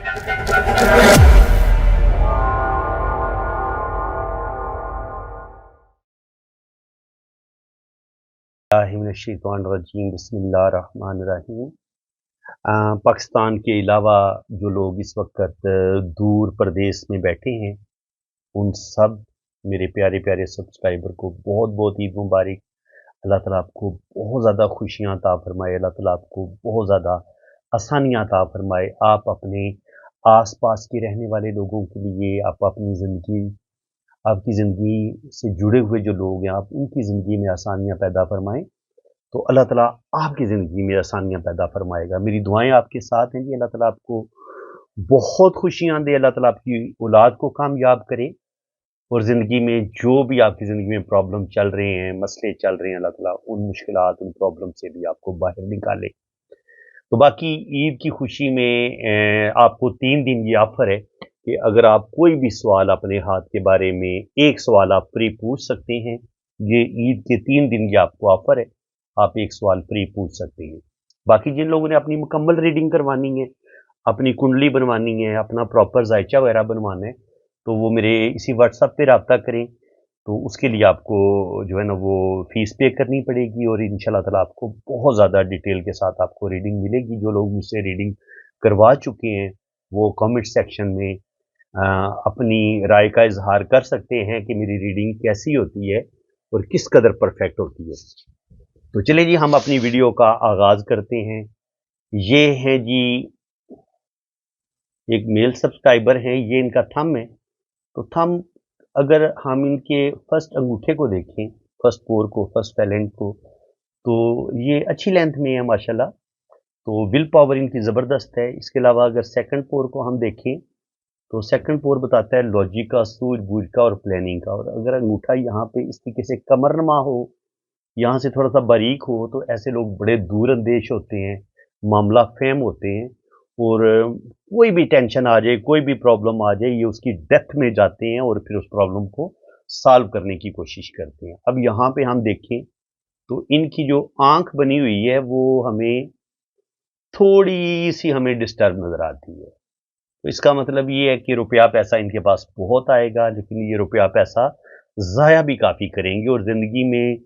रजीम बिस्मिल्लाहिर्रहमानिर्रहीम। पाकिस्तान के अलावा जो लोग इस वक्त दूर प्रदेश में बैठे हैं, उन सब मेरे प्यारे प्यारे सब्सक्राइबर को बहुत बहुत ईद मुबारक। अल्लाह ताला आपको बहुत ज़्यादा खुशियाँ अता फरमाए, अल्लाह ताला आपको बहुत ज़्यादा आसानियाँ अता फरमाए। आप अपने आस पास के रहने वाले लोगों के लिए, आप अपनी ज़िंदगी, आपकी ज़िंदगी से जुड़े हुए जो लोग हैं, आप उनकी ज़िंदगी में आसानियाँ पैदा फरमाएँ, तो अल्लाह ताला आपकी ज़िंदगी में आसानियाँ पैदा फरमाएगा। मेरी दुआएं आपके साथ हैं जी। अल्लाह ताला आपको बहुत खुशियाँ दे, अल्लाह ताला आपकी औलाद को कामयाब करे, और ज़िंदगी में जो भी आपकी ज़िंदगी में प्रॉब्लम चल रहे हैं, मसले चल रहे हैं, अल्लाह ताला उन मुश्किलात, उन प्रॉब्लम से भी आपको बाहर निकाले। तो बाकी ईद की खुशी में आपको 3 दिन ये ऑफ़र है कि अगर आप कोई भी सवाल अपने हाथ के बारे में, एक सवाल आप फ्री पूछ सकते हैं। ये ईद के 3 दिन की आपको ऑफ़र है, आप एक सवाल फ्री पूछ सकते हैं। बाकी जिन लोगों ने अपनी मुकम्मल रीडिंग करवानी है, अपनी कुंडली बनवानी है, अपना प्रॉपर जायचा वगैरह बनवाना है, तो वो मेरे इसी व्हाट्सएप पे रब्ता करें। तो उसके लिए आपको जो है ना वो फ़ीस पे करनी पड़ेगी, और इंशाल्लाह ताला आपको बहुत ज़्यादा डिटेल के साथ आपको रीडिंग मिलेगी। जो लोग मुझसे रीडिंग करवा चुके हैं, वो कमेंट सेक्शन में अपनी राय का इज़हार कर सकते हैं कि मेरी रीडिंग कैसी होती है और किस कदर परफेक्ट होती है। तो चलिए जी, हम अपनी वीडियो का आगाज़ करते हैं। ये हैं जी एक मेल सब्सक्राइबर हैं, ये इनका थंब है। तो थंब अगर हम इनके फर्स्ट अंगूठे को देखें, फर्स्ट पोर को, फर्स्ट टैलेंट को, तो ये अच्छी लेंथ में है माशाल्लाह। तो विल पावर इनकी ज़बरदस्त है। इसके अलावा अगर सेकंड पोर को हम देखें, तो सेकंड पोर बताता है लॉजिक का, सूझबूझ का और प्लानिंग का। और अगर अंगूठा यहाँ पे इस तरीके से कमरनुमा हो, यहाँ से थोड़ा सा बारीक हो, तो ऐसे लोग बड़े दूरअंदेश होते हैं, मामला फेम होते हैं, और कोई भी टेंशन आ जाए, कोई भी प्रॉब्लम आ जाए, ये उसकी डेप्थ में जाते हैं और फिर उस प्रॉब्लम को सॉल्व करने की कोशिश करते हैं। अब यहाँ पे हम देखें तो इनकी जो आंख बनी हुई है वो हमें थोड़ी सी हमें डिस्टर्ब नज़र आती है। तो इसका मतलब ये है कि रुपया पैसा इनके पास बहुत आएगा, लेकिन ये रुपया पैसा ज़ाया भी काफ़ी करेंगे, और ज़िंदगी में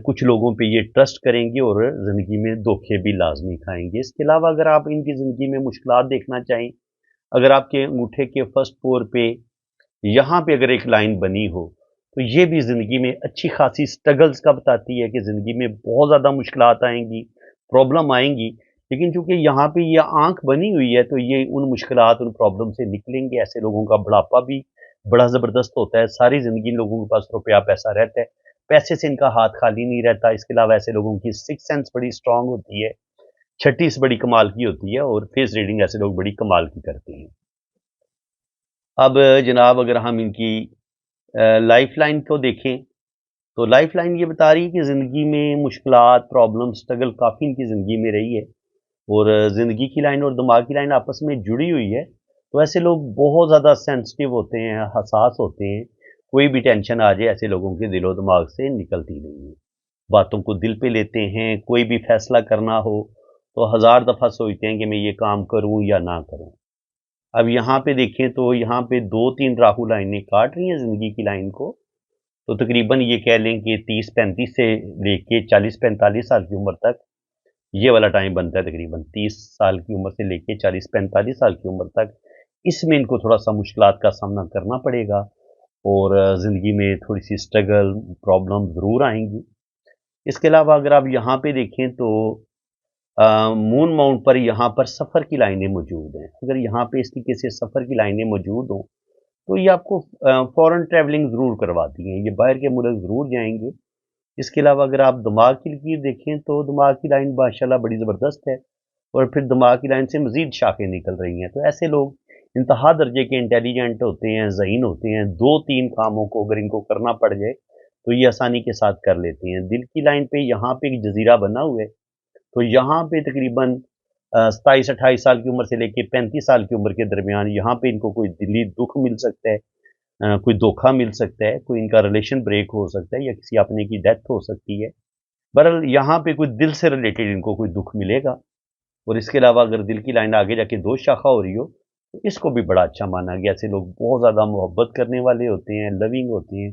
कुछ लोगों पे ये ट्रस्ट करेंगे और ज़िंदगी में धोखे भी लाजमी खाएंगे। इसके अलावा अगर आप इनकी ज़िंदगी में मुश्किलात देखना चाहें, अगर आपके अंगूठे के फर्स्ट पोर पे यहाँ पे अगर एक लाइन बनी हो, तो ये भी ज़िंदगी में अच्छी खासी स्ट्रगल्स का बताती है कि ज़िंदगी में बहुत ज़्यादा मुश्किलात आएंगी, प्रॉब्लम आएंगी, लेकिन चूंकि यहाँ पे ये आंख बनी हुई है, तो ये उन मुश्किलात, उन प्रॉब्लम से निकलेंगे। ऐसे लोगों का बुढ़ापा भी बड़ा ज़बरदस्त होता है। सारी ज़िंदगी इन लोगों के पास रुपया पैसा रहता है, पैसे से इनका हाथ खाली नहीं रहता। इसके अलावा ऐसे लोगों की सिक्स सेंस बड़ी स्ट्रांग होती है, छठी से बड़ी कमाल की होती है, और फेस रीडिंग ऐसे लोग बड़ी कमाल की करते हैं। अब जनाब अगर हम इनकी लाइफ लाइन को देखें, तो लाइफ लाइन ये बता रही है कि ज़िंदगी में मुश्किलात, प्रॉब्लम, स्ट्रगल काफ़ी इनकी ज़िंदगी में रही है, और ज़िंदगी की लाइन और दिमाग की लाइन आपस में जुड़ी हुई है। तो ऐसे लोग बहुत ज़्यादा सेंसिटिव होते हैं, हसास होते हैं। कोई भी टेंशन आ जाए, ऐसे लोगों के दिलो दिमाग से निकलती नहीं है। बातों को दिल पे लेते हैं। कोई भी फैसला करना हो तो हज़ार दफ़ा सोचते हैं कि मैं ये काम करूं या ना करूं। अब यहाँ पे देखें तो यहाँ पे 2-3 राहु लाइनें काट रही हैं ज़िंदगी की लाइन को। तो तकरीबन ये कह लें कि 30-35 से लेके 40-45 साल की उम्र तक ये वाला टाइम बनता है। तकरीबन 30 साल की उम्र से लेके 40-45 साल की उम्र तक इसमें इनको थोड़ा सा मुश्किलात का सामना करना पड़ेगा, और ज़िंदगी में थोड़ी सी स्ट्रगल, प्रॉब्लम ज़रूर आएंगी। इसके अलावा अगर आप यहाँ पे देखें तो मून माउंट पर यहाँ पर सफ़र की लाइनें मौजूद हैं। अगर यहाँ पे इस तरीके से सफ़र की लाइनें मौजूद हों, तो ये आपको फ़ॉरेन ट्रैवलिंग ज़रूर करवाती हैं, ये बाहर के मुल्क ज़रूर जाएंगे। इसके अलावा अगर आप दिमाग की लकीर देखें, तो दिमाग की लाइन माशाल्लाह बड़ी ज़बरदस्त है, और फिर दिमाग की लाइन से मज़ीद शाखें निकल रही हैं। तो ऐसे लोग इंतहा दर्जे के इंटेलिजेंट होते हैं, ज़हीन होते हैं। 2-3 कामों को अगर इनको करना पड़ जाए, तो ये आसानी के साथ कर लेते हैं। दिल की लाइन पे यहाँ पे एक जज़ीरा बना हुआ है, तो यहाँ पे तकरीबन 27-28 साल की उम्र से लेके 35 साल की उम्र के दरमियान यहाँ पे इनको कोई दिली दुख मिल सकता है, कोई धोखा मिल सकता है, कोई इनका रिलेशन ब्रेक हो सकता है, या किसी अपने की डेथ हो सकती है। बहरहाल यहाँ पे कोई दिल से रिलेटेड इनको कोई दुख मिलेगा। और इसके अलावा अगर दिल की लाइन आगे जाके 2 शाखा हो रही हो, तो इसको भी बड़ा अच्छा माना गया। ऐसे लोग बहुत ज़्यादा मोहब्बत करने वाले होते हैं, लविंग होते हैं,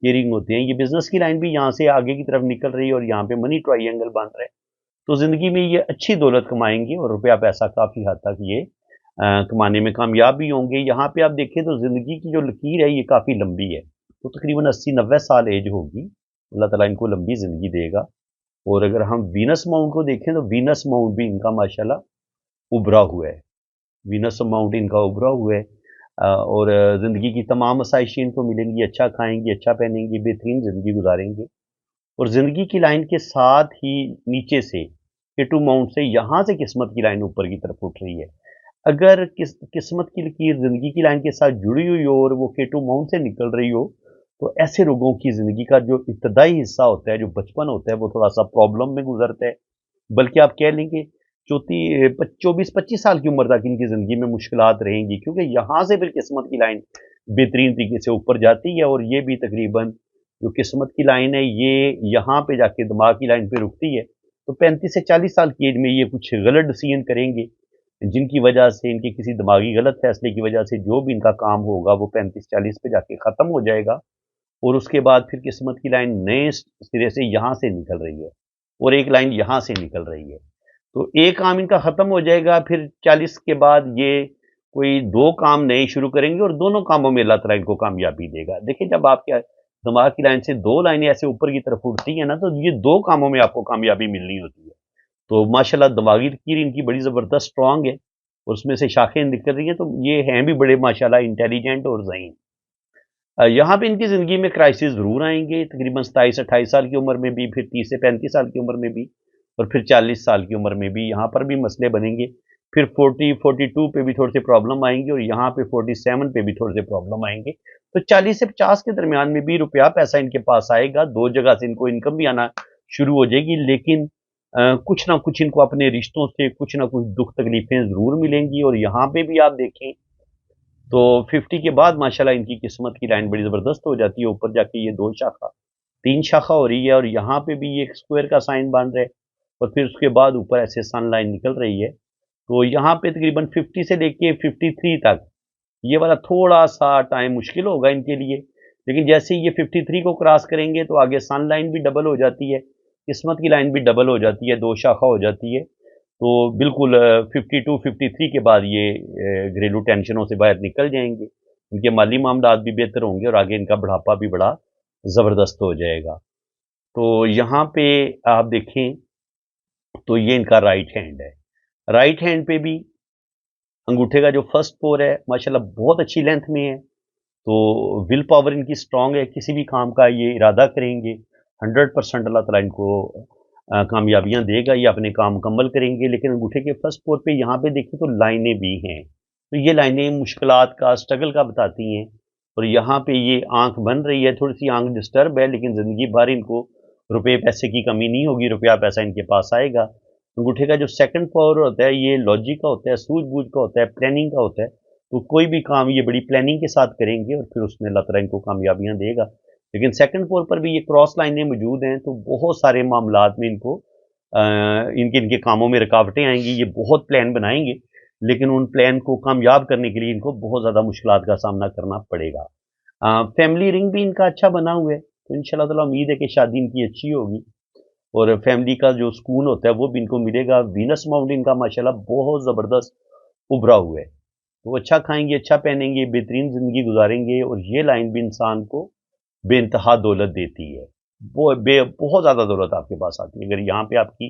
केयरिंग होते हैं। ये बिज़नेस की लाइन भी यहाँ से आगे की तरफ निकल रही है और यहाँ पे मनी ट्रायंगल बन रहा है। तो ज़िंदगी में ये अच्छी दौलत कमाएँगे और रुपया पैसा काफ़ी हद तक ये कमाने में कामयाब भी होंगे। यहाँ पे आप देखें तो ज़िंदगी की जो लकीर है ये काफ़ी लंबी है। तो तकरीबन 80-90 साल एज होगी। अल्लाह ताला इनको लंबी ज़िंदगी देगा। और अगर हम वीनस माउंट को देखें तो वीनस माउंट भी इनका माशाल्लाह उभरा हुआ है। वीनस माउंट इनका उभरा हुआ है। और ज़िंदगी की तमाम आसाइशें इनको मिलेंगी, अच्छा खाएँगे, अच्छा पहनेंगे, बेहतरीन ज़िंदगी गुज़ारेंगे। और ज़िंदगी की लाइन के साथ ही नीचे से केटू माउंट से यहाँ से किस्मत की लाइन ऊपर की तरफ उठ रही है। अगर किस्मत की लकीर ज़िंदगी की लाइन के साथ जुड़ी हुई हो और वो केटू माउंट से निकल रही हो, तो ऐसे लोगों की ज़िंदगी का जो इब्तदाई हिस्सा होता है, जो बचपन होता है, वो थोड़ा-सा प्रॉब्लम में गुज़रता है। बल्कि आप कह लेंगे 24-25 साल की उम्र तक इनकी ज़िंदगी में मुश्किलात रहेंगी, क्योंकि यहाँ से फिर किस्मत की लाइन बेहतरीन तरीके से ऊपर जाती है। और ये भी तकरीबन जो किस्मत की लाइन है, ये यहाँ पे जाके दिमाग की लाइन पे रुकती है। तो 35 से 40 साल की एज में ये कुछ गलत डिसीजन करेंगे, जिनकी वजह से इनके किसी दिमागी गलत फैसले की वजह से जो भी इनका काम होगा वो 35-40 पे जाके ख़त्म हो जाएगा। और उसके बाद फिर किस्मत की लाइन नए सिरे से यहाँ से निकल रही है और एक लाइन यहाँ से निकल रही है। तो एक काम इनका ख़त्म हो जाएगा, फिर 40 के बाद ये कोई 2 काम नए शुरू करेंगे और दोनों कामों में अल्लाह ताला इनको कामयाबी देगा। देखिए, जब आपके दिमाग की लाइन से 2 लाइनें ऐसे ऊपर की तरफ उड़ती हैं ना, तो ये 2 कामों में आपको कामयाबी मिलनी होती है। तो माशाल्लाह दिमागी लकीर इनकी बड़ी ज़बरदस्त स्ट्रॉन्ग है और उसमें से शाखें निकल रही हैं, तो ये हैं भी बड़े माशाल्लाह इंटेलिजेंट और ज़हीन। यहाँ पे इनकी ज़िंदगी में क्राइसिस ज़रूर आएँगे, तकरीबन 27-28 साल की उम्र में भी, फिर 30 से 35 साल की उम्र में भी और फिर 40 साल की उम्र में भी यहाँ पर भी मसले बनेंगे। फिर 40-42 पे भी थोड़े से प्रॉब्लम आएँगे और यहाँ पे 47 पे भी थोड़े से प्रॉब्लम आएँगे। तो 40 से 50 के दरमियान में भी रुपया पैसा इनके पास आएगा, 2 जगह से इनको इनकम भी आना शुरू हो जाएगी। लेकिन कुछ ना कुछ इनको अपने रिश्तों से कुछ ना कुछ दुःख तकलीफ़ें ज़रूर मिलेंगी। और यहाँ पे भी आप देखें तो 50 के बाद माशाल्लाह इनकी किस्मत की लाइन बड़ी ज़बरदस्त हो जाती है। ऊपर जाके ये 2 शाखा, 3 शाखा हो रही है और यहाँ पे भी ये एक स्क्वायर का साइन बन रहा है और फिर उसके बाद ऊपर ऐसे सन लाइन निकल रही है। तो यहाँ पे तकरीबन 50 से लेके 53 तक ये वाला थोड़ा-सा टाइम मुश्किल होगा इनके लिए। लेकिन जैसे ही ये 53 को क्रॉस करेंगे तो आगे सन लाइन भी डबल हो जाती है, किस्मत की लाइन भी डबल हो जाती है, 2 शाखा हो जाती है। तो बिल्कुल 52-53 के बाद ये घरेलू टेंशनों से बाहर निकल जाएँगे। इनके माली मामलात भी बेहतर होंगे और आगे इनका बुढ़ापा भी बड़ा ज़बरदस्त हो जाएगा। तो यहाँ पे आप देखें तो ये इनका राइट हैंड है। राइट हैंड पे भी अंगूठे का जो फर्स्ट पोर है माशाल्लाह बहुत अच्छी लेंथ में है। तो विल पावर इनकी स्ट्रांग है, किसी भी काम का ये इरादा करेंगे 100% अल्लाह ताला इनको कामयाबियाँ देगा, ये अपने काम मुकम्मल करेंगे। लेकिन अंगूठे के फर्स्ट पोर पे यहाँ पे देखें तो लाइनें भी हैं, तो ये लाइनें मुश्किलात का, स्ट्रगल का बताती हैं। और यहाँ पे ये आँख बन रही है, थोड़ी सी आँख डिस्टर्ब है, लेकिन ज़िंदगी भर इनको रुपये पैसे की कमी नहीं होगी, रुपया पैसा इनके पास आएगा। अंगूठे का जो सेकंड पावर होता है ये लॉजिक का होता है, सूझबूझ का होता है, प्लानिंग का होता है। तो कोई भी काम ये बड़ी प्लानिंग के साथ करेंगे और फिर उसमें अल्लाह ताला इनको कामयाबियाँ देगा। लेकिन सेकंड फ्लोर पर भी ये क्रॉस लाइनें मौजूद हैं, तो बहुत सारे मामलात में इनको इनके इनके कामों में रुकावटें आएँगी। ये बहुत प्लान बनाएँगे, लेकिन उन प्लान को कामयाब करने के लिए इनको बहुत ज़्यादा मुश्किलात का सामना करना पड़ेगा। फैमिली रिंग भी इनका अच्छा बना हुआ है, तो इंशाल्लाह ताला उम्मीद है कि शादी इनकी अच्छी होगी और फैमिली का जो सुकून होता है वो भी इनको मिलेगा। वीनस माउंट इनका माशाल्लाह बहुत ज़बरदस्त उभरा हुआ है। वो अच्छा खाएँगे, अच्छा पहनेंगे, बेहतरीन ज़िंदगी गुज़ारेंगे और ये लाइन भी इंसान को बेइंतहा दौलत देती है। वो बहुत ज़्यादा दौलत आपके पास आती है, अगर यहाँ पे आपकी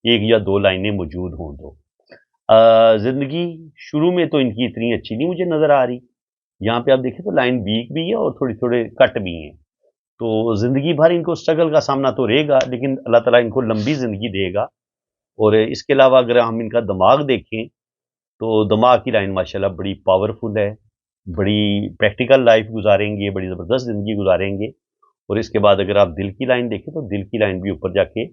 1 या 2 लाइनें मौजूद हों तो। ज़िंदगी शुरू में तो इनकी इतनी अच्छी नहीं मुझे नज़र आ रही। यहाँ पे आप देखें तो लाइन वीक भी है और थोड़े-थोड़े कट भी हैं। तो ज़िंदगी भर इनको स्ट्रगल का सामना तो रहेगा, लेकिन अल्लाह ताला इनको लंबी ज़िंदगी देगा। और इसके अलावा अगर हम इनका दिमाग देखें तो दिमाग की लाइन माशाल्लाह बड़ी पावरफुल है, बड़ी प्रैक्टिकल लाइफ गुज़ारेंगे, बड़ी ज़बरदस्त ज़िंदगी गुज़ारेंगे। और इसके बाद अगर आप दिल की लाइन देखें तो दिल की लाइन भी ऊपर जाके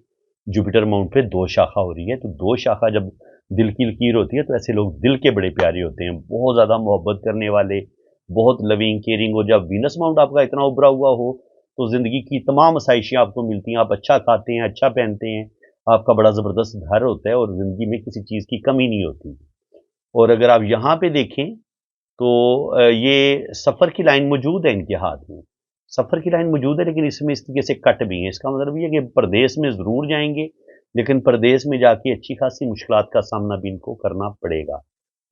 जुपिटर माउंट पे 2 शाखा हो रही है। तो 2 शाखा जब दिल की लकीर होती है तो ऐसे लोग दिल के बड़े प्यारे होते हैं, बहुत ज़्यादा मोहब्बत करने वाले, बहुत लविंग, केयरिंग। और जब वीनस माउंट आपका इतना उभरा हुआ हो तो ज़िंदगी की तमाम आसाइशें आपको मिलती हैं, आप अच्छा खाते हैं, अच्छा पहनते हैं, आपका बड़ा ज़बरदस्त घर होता है और ज़िंदगी में किसी चीज़ की कमी नहीं होती। और अगर आप यहाँ पे देखें تو یہ سفر کی لائن موجود ہے ان کے ہاتھ میں، سفر کی لائن موجود ہے، لیکن اس میں اس طریقے سے کٹ بھی ہیں۔ اس کا مطلب یہ ہے کہ پردیس میں ضرور جائیں گے، لیکن پردیس میں جا کے اچھی خاصی مشکلات کا سامنا بھی ان کو کرنا پڑے گا۔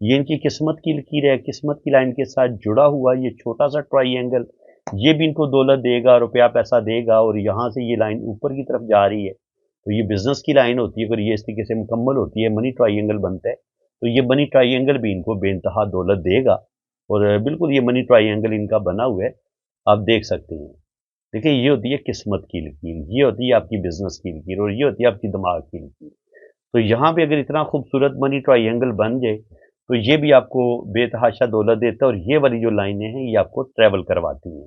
یہ ان کی قسمت کی لکیر ہے، قسمت کی لائن کے ساتھ جڑا ہوا یہ چھوٹا سا ٹرائی اینگل، یہ بھی ان کو دولت دے گا، روپیہ پیسہ دے گا، اور یہاں سے یہ لائن اوپر کی طرف جا رہی ہے تو یہ بزنس کی لائن ہوتی ہے۔ اگر یہ اس طریقے سے مکمل ہوتی ہے، منی ٹرائی اینگل بنتا ہے، تو یہ منی ٹرائی اینگل بھی ان کو بے انتہا دولت دے گا، اور بالکل یہ منی ٹرائی اینگل ان کا بنا ہوا ہے، آپ دیکھ سکتے ہیں۔ دیکھیں، یہ ہوتی ہے قسمت کی لکیر، یہ ہوتی ہے آپ کی بزنس کی لکیر، اور یہ ہوتی ہے آپ کی دماغ کی لکیر۔ تو یہاں پہ اگر اتنا خوبصورت منی ٹرائی اینگل بن جائے تو یہ بھی آپ کو بے تحاشا دولت دیتا ہے، اور یہ والی جو لائنیں ہیں یہ آپ کو ٹریول کرواتی ہیں۔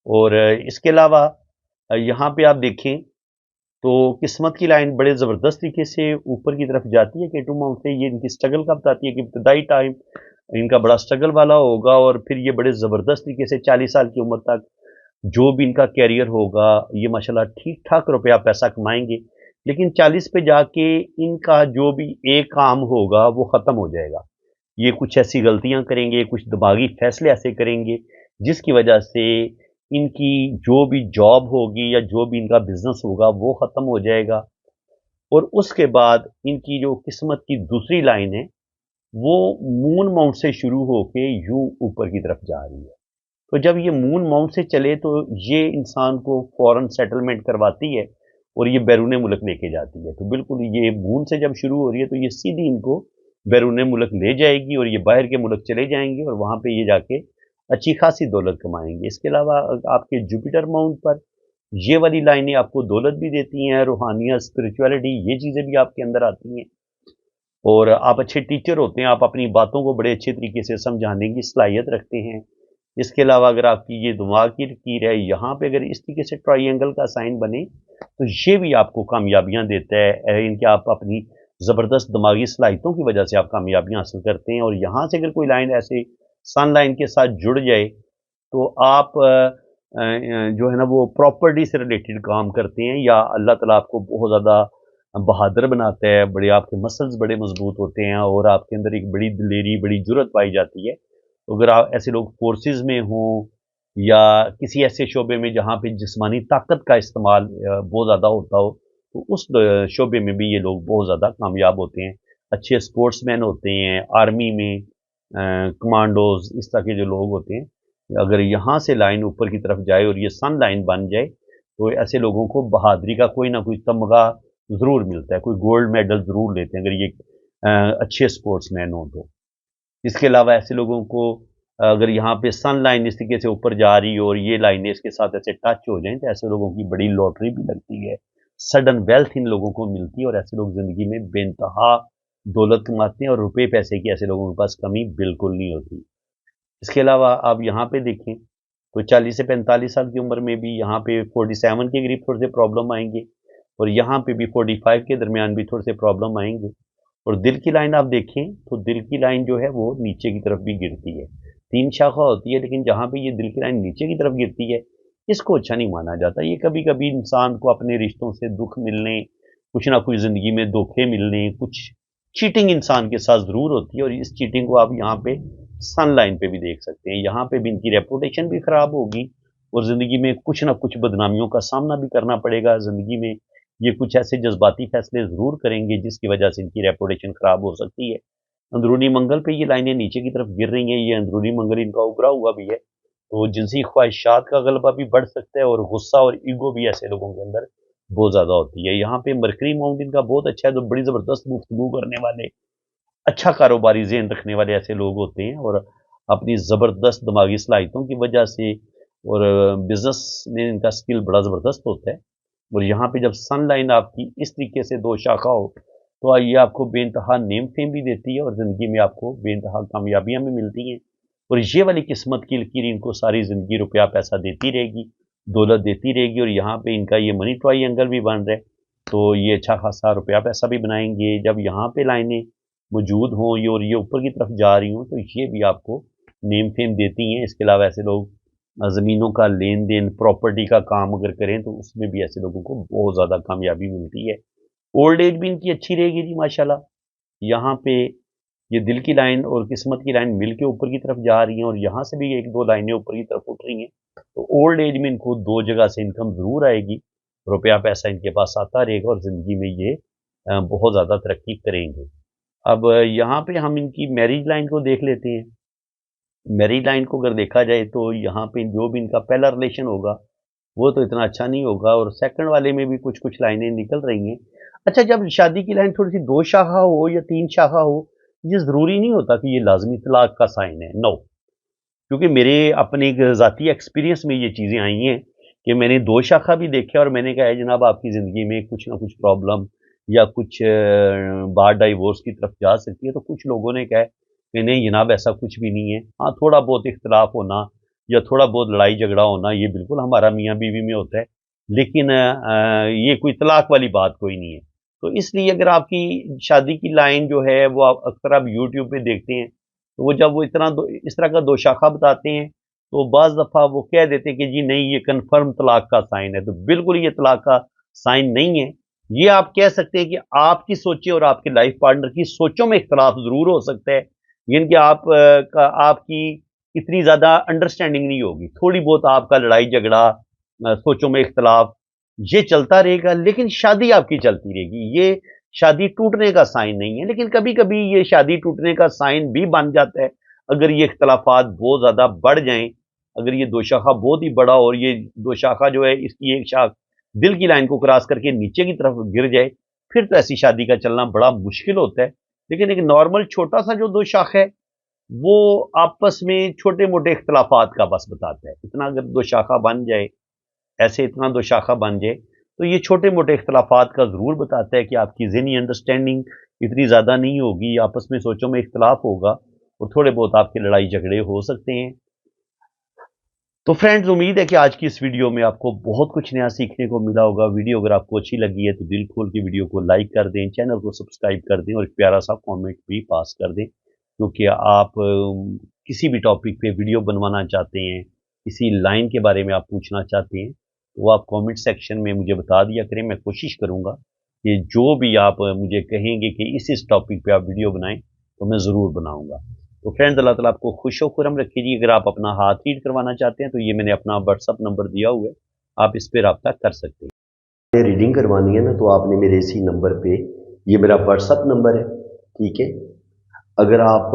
اور اس کے علاوہ یہاں پہ آپ دیکھیں تو قسمت کی لائن بڑے زبردست طریقے سے اوپر کی طرف جاتی ہے کہ ٹو ماؤنٹ سے۔ یہ ان کی سٹرگل کا بتاتی ہے کہ ابتدائی ٹائم ان کا بڑا سٹرگل والا ہوگا، اور پھر یہ بڑے زبردست طریقے سے 40 سال کی عمر تک جو بھی ان کا کیریئر ہوگا یہ ماشاءاللہ ٹھیک ٹھاک روپیہ پیسہ کمائیں گے، لیکن 40 پہ جا کے ان کا جو بھی ایک کام ہوگا وہ ختم ہو جائے گا۔ یہ کچھ ایسی غلطیاں کریں گے، کچھ دماغی فیصلے ایسے کریں گے جس کی وجہ سے ان کی جو بھی جاب ہوگی یا جو بھی ان کا بزنس ہوگا وہ ختم ہو جائے گا، اور اس کے بعد ان کی جو قسمت کی دوسری لائن ہے وہ مون ماؤنٹ سے شروع ہو کے یوں اوپر کی طرف جا رہی ہے۔ تو جب یہ مون ماؤنٹ سے چلے تو یہ انسان کو فوراً سیٹلمنٹ کرواتی ہے اور یہ بیرون ملک لے کے جاتی ہے۔ تو بالکل یہ مون سے جب شروع ہو رہی ہے تو یہ سیدھی ان کو بیرون ملک لے جائے گی، اور یہ باہر کے ملک چلے جائیں گے، اور وہاں پہ یہ جا کے اچھی خاصی دولت کمائیں گے۔ اس کے علاوہ آپ کے جوپیٹر ماؤنٹ پر یہ والی لائنیں آپ کو دولت بھی دیتی ہیں، روحانیت، اسپرچولیٹی، یہ چیزیں بھی آپ کے اندر آتی ہیں، اور آپ اچھے ٹیچر ہوتے ہیں، آپ اپنی باتوں کو بڑے اچھے طریقے سے سمجھانے کی صلاحیت رکھتے ہیں۔ اس کے علاوہ اگر آپ کی یہ دماغ کی لکیر ہے، یہاں پہ اگر اس طریقے سے ٹرائی اینگل کا سائن بنے تو یہ بھی آپ کو کامیابیاں دیتا ہے، ان کے آپ اپنی زبردست دماغی صلاحیتوں کی وجہ سے آپ کامیابیاں حاصل کرتے ہیں۔ اور یہاں سے اگر کوئی لائن ایسے سن لائن کے ساتھ جڑ جائے تو آپ جو ہے نا وہ پراپرٹی سے ریلیٹڈ کام کرتے ہیں، یا اللہ تعالیٰ آپ کو بہت زیادہ بہادر بناتا ہے، بڑے آپ کے مسلز بڑے مضبوط ہوتے ہیں، اور آپ کے اندر ایک بڑی دلیری، بڑی جرت پائی جاتی ہے۔ تو اگر آپ ایسے لوگ فورسز میں ہوں یا کسی ایسے شعبے میں جہاں پہ جسمانی طاقت کا استعمال بہت زیادہ ہوتا ہو تو اس شعبے میں بھی یہ لوگ بہت زیادہ کامیاب ہوتے ہیں، اچھے اسپورٹس مین ہوتے ہیں، آرمی میں کمانڈوز، اس طرح کے جو لوگ ہوتے ہیں، اگر یہاں سے لائن اوپر کی طرف جائے اور یہ سن لائن بن جائے تو ایسے لوگوں کو بہادری کا کوئی نہ کوئی تمغہ ضرور ملتا ہے، کوئی گولڈ میڈل ضرور لیتے ہیں اگر یہ اچھے اسپورٹس مین ہوں تو۔ اس کے علاوہ ایسے لوگوں کو اگر یہاں پہ سن لائن اس طریقے سے اوپر جا رہی ہو اور یہ لائنیں اس کے ساتھ ایسے ٹچ ہو جائیں تو ایسے لوگوں کی بڑی لاٹری بھی لگتی ہے، سڈن ویلتھ ان لوگوں کو ملتی ہے، اور ایسے لوگ زندگی میں بے انتہا دولت کماتے ہیں، اور روپے پیسے کی ایسے لوگوں کے پاس کمی بالکل نہیں ہوتی۔ اس کے علاوہ آپ یہاں پہ دیکھیں تو 40 سے 45 سال کی عمر میں بھی یہاں پہ 47 کے قریب تھوڑے سے پرابلم آئیں گے، اور یہاں پہ بھی 45 کے درمیان بھی تھوڑے سے پرابلم آئیں گے۔ اور دل کی لائن آپ دیکھیں تو دل کی لائن جو ہے وہ نیچے کی طرف بھی گرتی ہے، 3 شاخہ ہوتی ہے، لیکن جہاں پہ یہ دل کی لائن نیچے کی طرف گرتی ہے اس کو اچھا نہیں مانا جاتا۔ یہ کبھی کبھی انسان کو اپنے رشتوں سے دکھ ملنے، کچھ نہ کچھ زندگی میں دھوکے ملنے، کچھ چیٹنگ انسان کے ساتھ ضرور ہوتی ہے، اور اس چیٹنگ کو آپ یہاں پہ سن لائن پہ بھی دیکھ سکتے ہیں۔ یہاں پہ بھی ان کی ریپوٹیشن بھی خراب ہوگی، اور زندگی میں کچھ نہ کچھ بدنامیوں کا سامنا بھی کرنا پڑے گا۔ زندگی میں یہ کچھ ایسے جذباتی فیصلے ضرور کریں گے جس کی وجہ سے ان کی ریپوٹیشن خراب ہو سکتی ہے۔ اندرونی منگل پہ یہ لائنیں نیچے کی طرف گر رہی ہیں، یہ اندرونی منگل ان کا ابھرا ہوا بھی ہے، تو جنسی خواہشات کا غلبہ بھی بڑھ سکتا ہے، اور غصہ اور ایگو بھی ایسے لوگوں کے اندر بہت زیادہ ہوتی ہے۔ یہاں پہ مرکری ماؤنٹ ان کا بہت اچھا ہے، تو بڑی زبردست گفتگو کرنے والے، اچھا کاروباری ذہن رکھنے والے ایسے لوگ ہوتے ہیں، اور اپنی زبردست دماغی صلاحیتوں کی وجہ سے، اور بزنس میں ان کا سکل بڑا زبردست ہوتا ہے۔ اور یہاں پہ جب سن لائن آپ کی اس طریقے سے 2 شاخہ ہو تو یہ آپ کو بے انتہا نیم فیم بھی دیتی ہے، اور زندگی میں آپ کو بے انتہا کامیابیاں بھی ملتی ہیں، اور یہ والی قسمت کی لکیر ان کو ساری زندگی روپیہ پیسہ دیتی رہے گی، دولت دیتی رہے گی۔ اور یہاں پہ ان کا یہ منی ٹرائی اینگل بھی بن رہا ہے تو یہ اچھا خاصا روپیہ پیسہ بھی بنائیں گے۔ جب یہاں پہ لائنیں موجود ہوں یہ اور یہ اوپر کی طرف جا رہی ہوں تو یہ بھی آپ کو نیم فیم دیتی ہیں۔ اس کے علاوہ ایسے لوگ زمینوں کا لین دین، پراپرٹی کا کام اگر کریں تو اس میں بھی ایسے لوگوں کو بہت زیادہ کامیابی ملتی ہے۔ اولڈ ایج بھی ان کی اچھی رہے گی جی ماشاءاللہ۔ یہاں پہ یہ دل کی لائن اور قسمت کی لائن مل کے اوپر کی طرف جا رہی ہیں اور یہاں سے بھی ایک دو لائنیں اوپر کی طرف اٹھ رہی ہیں، تو اولڈ ایج میں ان کو دو جگہ سے انکم ضرور آئے گی، روپیہ پیسہ ان کے پاس آتا رہے گا اور زندگی میں یہ بہت زیادہ ترقی کریں گے۔ اب یہاں پہ ہم ان کی میرج لائن کو دیکھ لیتے ہیں۔ میرج لائن کو اگر دیکھا جائے تو یہاں پہ جو بھی ان کا پہلا ریلیشن ہوگا وہ تو اتنا اچھا نہیں ہوگا، اور سیکنڈ والے میں بھی کچھ لائنیں نکل رہی ہیں۔ اچھا، جب شادی کی لائن تھوڑی سی دو شاخہ ہو یا تین شاخہ ہو، یہ ضروری نہیں ہوتا کہ یہ لازمی طلاق کا سائن ہے، نو، کیونکہ میرے اپنے ایک ذاتی ایکسپیرینس میں یہ چیزیں آئی ہیں کہ میں نے دو شاخہ بھی دیکھا اور میں نے کہا ہے جناب آپ کی زندگی میں کچھ نہ کچھ پرابلم یا کچھ بات ڈائیورس کی طرف جا سکتی ہے، تو کچھ لوگوں نے کہا کہ نہیں جناب ایسا کچھ بھی نہیں ہے، ہاں تھوڑا بہت اختلاف ہونا یا تھوڑا بہت لڑائی جھگڑا ہونا یہ بالکل ہمارا میاں بیوی میں ہوتا ہے، لیکن یہ کوئی طلاق والی بات کوئی نہیں ہے۔ تو اس لیے اگر آپ کی شادی کی لائن جو ہے وہ اکثر آپ یوٹیوب پہ دیکھتے ہیں تو وہ جب وہ اس طرح کا دو شاخہ بتاتے ہیں تو بعض دفعہ وہ کہہ دیتے ہیں کہ جی نہیں یہ کنفرم طلاق کا سائن ہے، تو بالکل یہ طلاق کا سائن نہیں ہے۔ یہ آپ کہہ سکتے ہیں کہ آپ کی سوچیں اور آپ کے لائف پارٹنر کی سوچوں میں اختلاف ضرور ہو سکتا ہے، یعنی کہ آپ کی اتنی زیادہ انڈرسٹینڈنگ نہیں ہوگی، تھوڑی بہت آپ کا لڑائی جھگڑا سوچوں میں اختلاف یہ چلتا رہے گا، لیکن شادی آپ کی چلتی رہے گی۔ یہ شادی ٹوٹنے کا سائن نہیں ہے، لیکن کبھی کبھی یہ شادی ٹوٹنے کا سائن بھی بن جاتا ہے اگر یہ اختلافات بہت زیادہ بڑھ جائیں، اگر یہ دو شاخہ بہت ہی بڑا اور یہ دو شاخہ جو ہے اس کی ایک شاخ دل کی لائن کو کراس کر کے نیچے کی طرف گر جائے، پھر تو ایسی شادی کا چلنا بڑا مشکل ہوتا ہے۔ لیکن ایک نارمل چھوٹا سا جو دو شاخ ہے وہ آپس میں چھوٹے موٹے اختلافات کا بس بتاتا ہے، اتنا اگر دو شاخہ بن جائے، ایسے اتنا دو شاخہ بن جائے تو یہ چھوٹے موٹے اختلافات کا ضرور بتاتا ہے کہ آپ کی ذہنی انڈرسٹینڈنگ اتنی زیادہ نہیں ہوگی، آپس میں سوچوں میں اختلاف ہوگا اور تھوڑے بہت آپ کے لڑائی جھگڑے ہو سکتے ہیں۔ تو فرینڈز، امید ہے کہ آج کی اس ویڈیو میں آپ کو بہت کچھ نیا سیکھنے کو ملا ہوگا۔ ویڈیو اگر آپ کو اچھی لگی ہے تو دل کھول کے ویڈیو کو لائک کر دیں، چینل کو سبسکرائب کر دیں اور ایک پیارا سا کامنٹ بھی پاس کر دیں، کیونکہ آپ کسی بھی ٹاپک پہ ویڈیو بنوانا چاہتے ہیں، کسی لائن کے بارے میں آپ پوچھنا چاہتے ہیں، وہ آپ کامنٹ سیکشن میں مجھے بتا دیا کریں، میں کوشش کروں گا کہ جو بھی آپ مجھے کہیں گے کہ اس ٹاپک پہ آپ ویڈیو بنائیں تو میں ضرور بناؤں گا۔ تو فرینڈز، اللہ تعالیٰ آپ کو خوش و خرم رکھے جی۔ اگر آپ اپنا ہاتھ ریڈ کروانا چاہتے ہیں تو یہ میں نے اپنا واٹس ایپ نمبر دیا ہوا ہے، آپ اس پہ رابطہ کر سکتے ہیں۔ ریڈنگ کروانی ہے نا تو آپ نے میرے اسی نمبر پہ، یہ میرا واٹس ایپ نمبر ہے، ٹھیک ہے۔ اگر آپ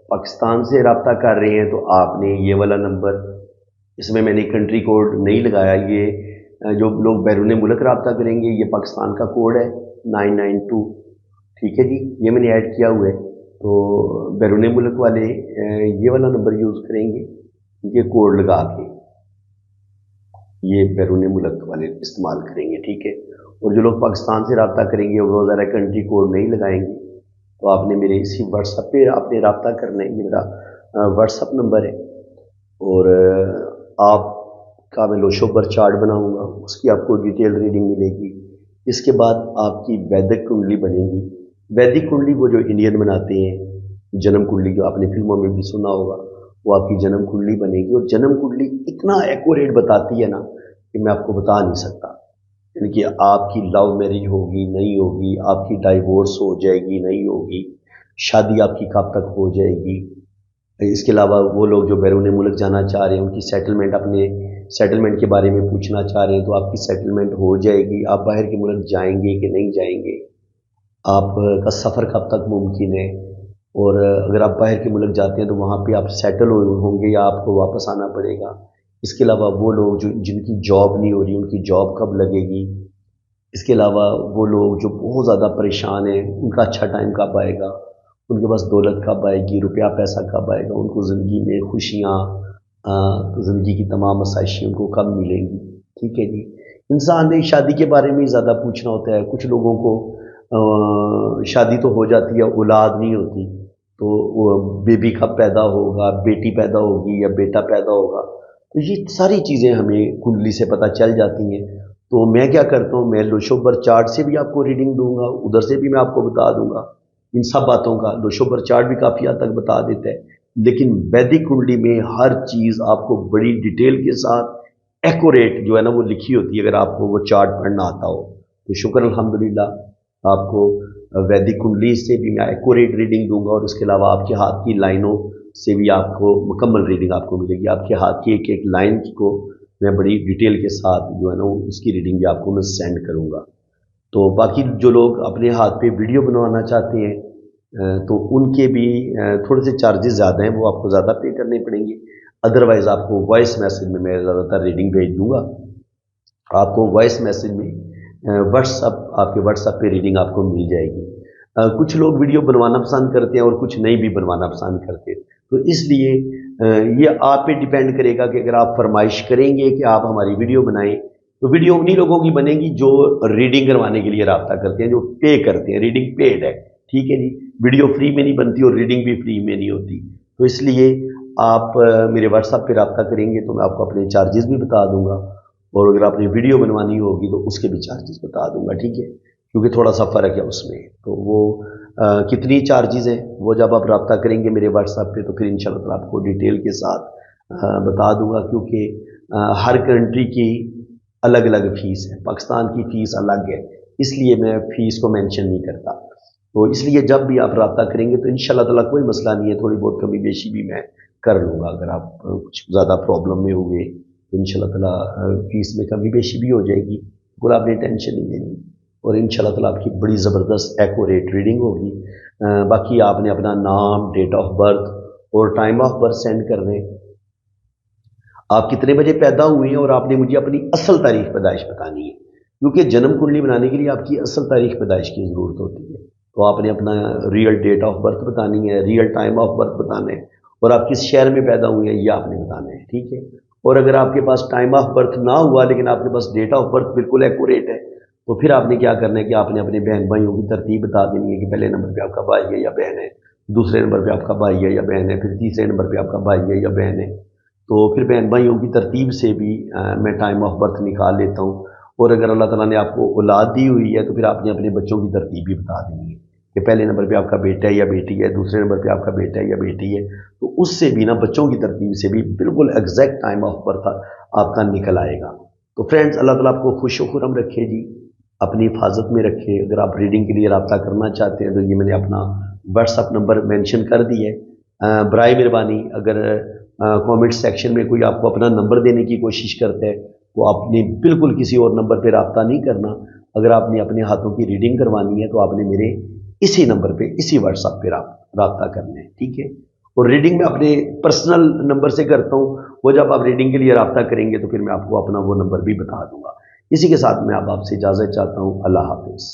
پاکستان سے رابطہ کر رہے ہیں تو آپ نے یہ والا نمبر، اس میں نے کنٹری کوڈ نہیں لگایا، یہ جو لوگ بیرون ملک رابطہ کریں گے یہ پاکستان کا کوڈ ہے 992، ٹھیک ہے جی، یہ میں نے ایڈ کیا ہوا ہے۔ تو بیرون ملک والے یہ والا نمبر یوز کریں گے، یہ کوڈ لگا کے یہ بیرون ملک والے استعمال کریں گے، ٹھیک ہے۔ اور جو لوگ پاکستان سے رابطہ کریں گے وہ ذرا کنٹری کوڈ نہیں لگائیں گے تو آپ نے میرے اسی واٹس ایپ پہ آپ نے رابطہ کرنا ہے، یہ میرا واٹس ایپ نمبر ہے۔ اور آپ کا میں لوشو پر چارٹ بناؤں گا، اس کی آپ کو ڈیٹیل ریڈنگ ملے گی۔ اس کے بعد آپ کی ویدک کنڈلی بنے گی۔ ویدک کنڈلی وہ جو انڈین بناتے ہیں، جنم کنڈلی جو آپ نے فلموں میں بھی سنا ہوگا، وہ آپ کی جنم کنڈلی بنے گی۔ اور جنم کنڈلی اتنا ایکوریٹ بتاتی ہے نا کہ میں آپ کو بتا نہیں سکتا، یعنی کہ آپ کی لو میرج ہوگی نہیں ہوگی، آپ کی ڈائیورس ہو جائے گی نہیں ہوگی، شادی آپ کی کب تک ہو جائے گی۔ اس کے علاوہ وہ لوگ جو بیرون ملک جانا چاہ رہے ہیں ان کی سیٹلمنٹ، اپنے سیٹلمنٹ کے بارے میں پوچھنا چاہ رہے ہیں تو آپ کی سیٹلمنٹ ہو جائے گی، آپ باہر کے ملک جائیں گے کہ نہیں جائیں گے، آپ کا سفر کب تک ممکن ہے، اور اگر آپ باہر کے ملک جاتے ہیں تو وہاں پہ آپ سیٹل ہوں گے یا آپ کو واپس آنا پڑے گا۔ اس کے علاوہ وہ لوگ جن کی جاب نہیں ہو رہی ان کی جاب کب لگے گی۔ اس کے علاوہ وہ لوگ جو بہت زیادہ پریشان ہیں ان کا اچھا ٹائم کب آئے گا، ان کے پاس دولت کب آئے گی، روپیہ پیسہ کب آئے گا، ان کو زندگی میں خوشیاں، زندگی کی تمام آسائشیں ان کو کب ملیں گی، ٹھیک ہے جی۔ انسان نے شادی کے بارے میں زیادہ پوچھنا ہوتا ہے۔ کچھ لوگوں کو شادی تو ہو جاتی ہے، اولاد نہیں ہوتی، تو وہ بیبی کب پیدا ہوگا، بیٹی پیدا ہوگی یا بیٹا پیدا ہوگا، تو یہ ساری چیزیں ہمیں کنڈلی سے پتہ چل جاتی ہیں۔ تو میں کیا کرتا ہوں، میں لوشو پر چارٹ سے بھی آپ کو ریڈنگ دوں گا، ادھر سے بھی میں آپ کو بتا دوں گا ان سب باتوں کا۔ لوشو پر چارٹ بھی کافی حد تک بتا دیتا ہے، لیکن ویدک کنڈلی میں ہر چیز آپ کو بڑی ڈیٹیل کے ساتھ ایکوریٹ جو ہے نا وہ لکھی ہوتی ہے، اگر آپ کو وہ چارٹ پڑھنا آتا ہو تو شکر الحمدللہ۔ آپ کو वैदिक कुंडली से भी मैं एक्यूरेट रीडिंग दूंगा, और उसके अलावा आपके हाथ की लाइनों से भी आपको मुकम्मल रीडिंग आपको मिलेगी। आपके हाथ की एक एक लाइन को मैं बड़ी डिटेल के साथ जो है ना उसकी रीडिंग भी आपको मैं सेंड करूंगा। तो बाकी जो लोग अपने हाथ पे वीडियो बनवाना चाहते हैं तो उनके भी थोड़े से चार्जेस ज़्यादा हैं, वो आपको ज़्यादा पे करने पड़ेंगे। अदरवाइज़ आपको वॉइस मैसेज में मैं ज़्यादातर रीडिंग भेज दूँगा। आपको वॉइस मैसेज में आपके व्हाट्सएप पे रीडिंग आपको मिल जाएगी। कुछ लोग वीडियो बनवाना पसंद करते हैं और कुछ नहीं भी बनवाना पसंद करते, तो इसलिए ये आप पे डिपेंड करेगा कि अगर आप फरमाइश करेंगे कि आप हमारी वीडियो बनाएं, तो वीडियो उन्हीं लोगों की बनेगी जो रीडिंग करवाने के लिए रब्ता करते हैं, जो पे करते हैं। रीडिंग पेड है, ठीक है जी। वीडियो फ्री में नहीं बनती और रीडिंग भी फ्री में नहीं होती। तो इसलिए आप मेरे व्हाट्सएप पे रब्ता करेंगे तो मैं आपको अपने चार्जेस भी बता दूंगा, और अगर आपने वीडियो बनवानी होगी तो उसके भी चार्जेस बता दूंगा, ठीक है, क्योंकि थोड़ा सा फ़र्क है उसमें। तो वो कितनी चार्जेस हैं वो जब आप रब्ता करेंगे मेरे व्हाट्सएप पे तो फिर इंशाल्लाह आपको डिटेल के साथ बता दूंगा, क्योंकि हर कंट्री की अलग अलग फ़ीस है। पाकिस्तान की फ़ीस अलग है, इसलिए मैं फ़ीस को मेंशन नहीं करता। तो इसलिए जब भी आप रब्ता करेंगे तो इंशाल्लाह ताला कोई मसला नहीं है, थोड़ी बहुत कमी बेशी भी मैं कर लूँगा। अगर आप कुछ ज़्यादा प्रॉब्लम में हुए तो इंशाल्लाह ताला फ़ीस में कमी बेशी भी हो जाएगी, बिल्कुल आपने टेंशन नहीं लेनी, और इंशाल्लाह ताला आपकी बड़ी ज़बरदस्त एक्यूरेट रीडिंग होगी। बाकी आपने अपना नाम, डेट ऑफ बर्थ और टाइम ऑफ बर्थ सेंड कर दें। आप कितने बजे पैदा हुए हैं और आपने मुझे अपनी असल तारीख पैदाइश बतानी है, क्योंकि जन्म कुंडली बनाने के लिए आपकी असल तारीख पैदाइश की ज़रूरत होती है। तो आपने अपना रियल डेट ऑफ बर्थ बतानी है, रियल टाइम ऑफ बर्थ बताना है, और आप किस शहर में पैदा हुए हैं ये आपने बताना है, ठीक है। और अगर आपके पास टाइम ऑफ बर्थ ना हुआ लेकिन आपके पास डेट ऑफ बर्थ बिल्कुल एक्यूरेट है, तो फिर आपने क्या करना है कि आपने अपने बहन भाइयों की तरतीब बता देनी है कि पहले नंबर पे आपका भाई है या बहन है, दूसरे नंबर पे आपका भाई है या बहन है, फिर तीसरे नंबर पे आपका भाई है या बहन है। तो फिर बहन भाइयों की तरतीब से भी मैं टाइम ऑफ बर्थ निकाल लेता हूँ। और अगर अल्लाह ताला ने आपको औलाद दी हुई है तो फिर आपने अपने बच्चों की तरतीब भी बता देनी है कि पहले नंबर पे आपका बेटा है या बेटी है, दूसरे नंबर पे आपका बेटा है या बेटी है। तो उससे भी ना बच्चों की तरतीब से भी बिल्कुल एग्जैक्ट टाइम ऑफ बर्थ आपका निकल आएगा। तो फ्रेंड्स, अल्लाह ताला आपको खुश खुरम रखे जी, अपनी हिफाजत में रखे। अगर आप रीडिंग के लिए रब्ता करना चाहते हैं तो ये मैंने अपना व्हाट्सअप नंबर मेंशन कर दी है। बराए मेहरबानी अगर कमेंट सेक्शन में कोई आपको अपना नंबर देने की कोशिश करता है तो आपने बिल्कुल किसी और नंबर पे रब्ता नहीं करना। अगर आपने अपने हाथों की रीडिंग करवानी है तो आपने मेरे इसी नंबर पे, इसी व्हाट्सएप पे रब्ता करना है, ठीक है। और रीडिंग में अपने पर्सनल नंबर से करता हूँ, वो जब आप रीडिंग के लिए रब्ता करेंगे तो फिर मैं आपको अपना वो नंबर भी बता दूंगा। इसी के साथ मैं आपसे इजाज़त चाहता हूँ। अल्लाह हाफिज़।